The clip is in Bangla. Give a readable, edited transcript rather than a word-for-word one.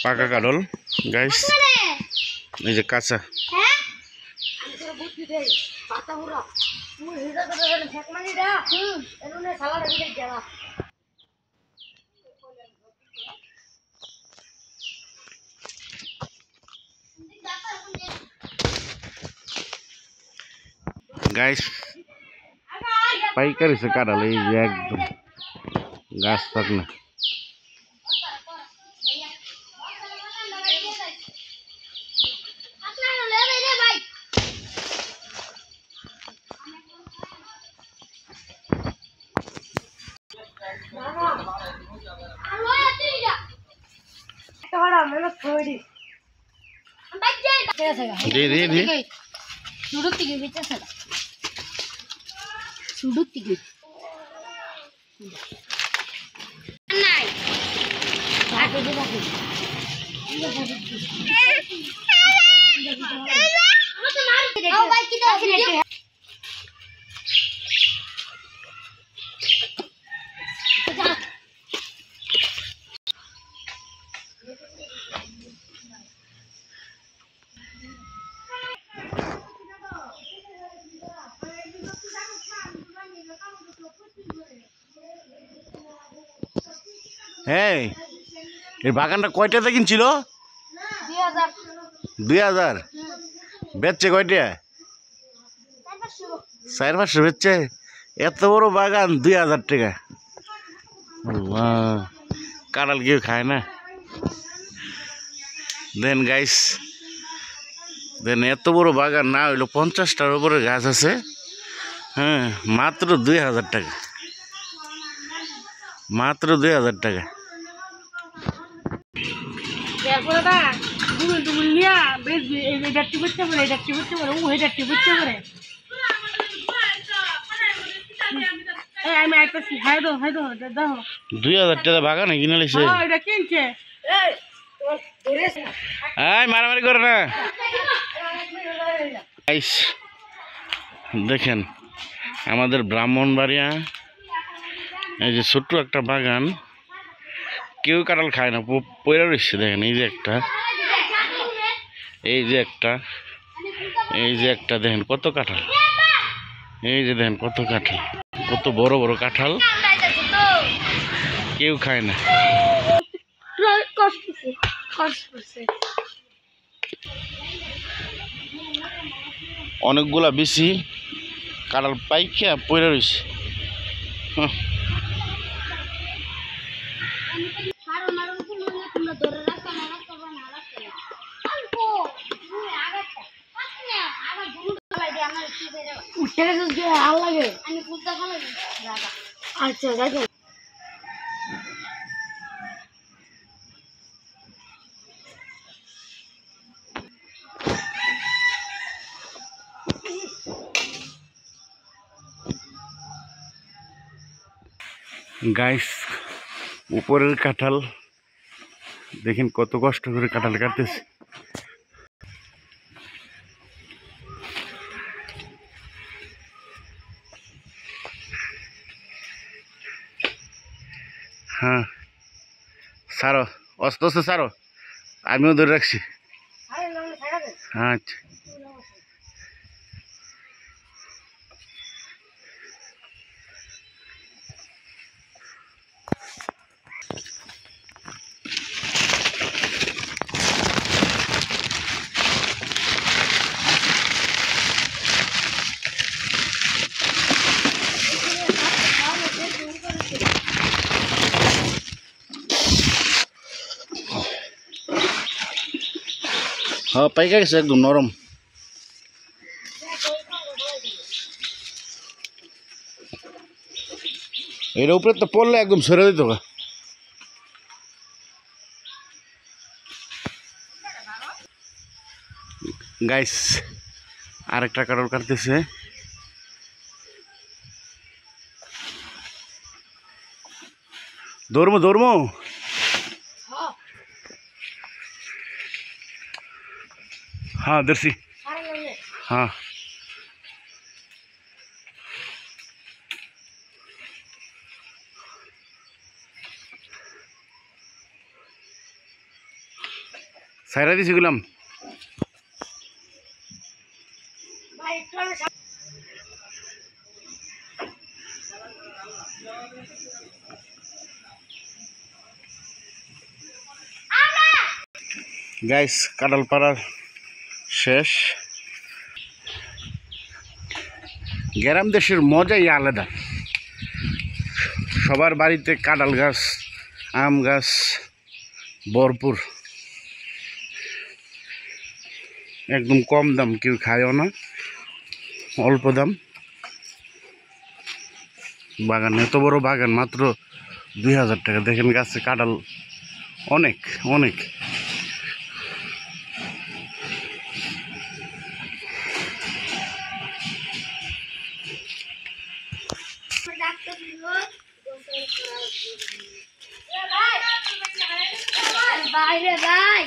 পাকা কাঁঠাল গাইস, এই যে কাঁচা। গাইস পাইকারি সে কাঁঠাল, এই যে একদম গাছ থাক না। হ্যাঁ, এই বাগানটা কয়টাতে কিনছিল? 2000। বেচছে কয়টা? 4-500 বেচছে। এত বড় বাগান, 2000 টাকা। কাঁঠাল কেউ খায় না। দেন গাইস, দেন এত বড় বাগান না হইলো 50টার উপরে গাছ আছে। হ্যাঁ, মাত্র 2000 টাকা, মাত্র 2000 টাকা। বাগানে কিনে লিছে, মারামারি করে না। দেখেন আমাদের ব্রাহ্মণবাড়িয়া, এই যে ছোট্ট একটা বাগান, কেউ কাঁঠাল খায় না, পয়রা রয়েছে। দেখেন এই যে একটা, এই যে একটা, এই যে একটা, দেখেন কত কাঁঠাল। এই যে দেখেন কত কাঁঠাল, কত বড় বড় কাঁঠাল, কেউ খায় না। অনেকগুলা বেশি কাঁঠাল পাইকা পয়রা রয়েছে। আচ্ছা গাইস, উপরের কাঁঠাল দেখেন কত কষ্ট করে কাঁঠাল কাটতেছে। হ্যাঁ, সারো, অস্ত অস্ত সারো, আমিও ধরে রাখছি। আচ্ছা, হ্যাঁ পাইকা গেছে, একদম নরম। এর উপরে তো পড়লে একদম সরে দিত। গাইস আরেকটা কাঁঠাল কাটতেছে। দৌড়মো দৌড়মো, हाँ दर्शी हाँ সাইরা দিছি গুলাম গাইস কাঁঠাল পাড়া শেষ গ্রাম দেশের মজাই আলাদা সবার বাড়িতে কাঁঠাল গাছ আম গাছ ভরপুর একদম কম দাম কেউ খায়ও না অল্প দাম বাগান এত বড় বাগান মাত্র 2000 টাকা দেখেন গাছে কাঁঠাল অনেক অনেক বাইরে ভাই